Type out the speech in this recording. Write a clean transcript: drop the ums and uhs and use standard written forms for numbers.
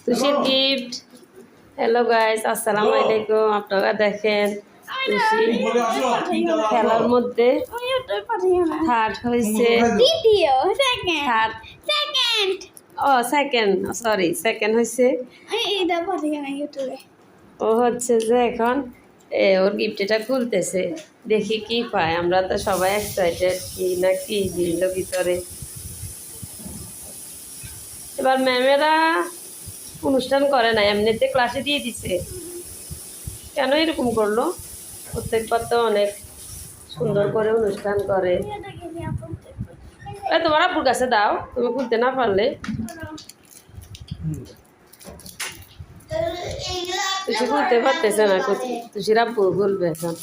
তুষির gift. Hello guys, আসসালামু আলাইকুম। আপনারা দেখেন তুষি খেলার মধ্যে থার্ড হয়েছে। ও সেকেন্ড, সরি সেকেন্ড হয়েছে। ও হচ্ছে যে এখন ওর গিফটটা খুলতেছে, দেখি কি পায়। আমরা তো সবাই এক্সাইটেড, কি না কি দিল ভিতরে। এবার ম্যামেরা অনুষ্ঠান করে না, এমনিতে ক্লাসে দিয়ে দিছে। কেন এরকম করলো? প্রত্যেকবার তো অনেক সুন্দর করে অনুষ্ঠান করে। তোমার আপুর কাছে দাও, তুমি খুলতে না পারলে। তুই খুলতে পারতেছে না, তুষির আপু বলবে এখন।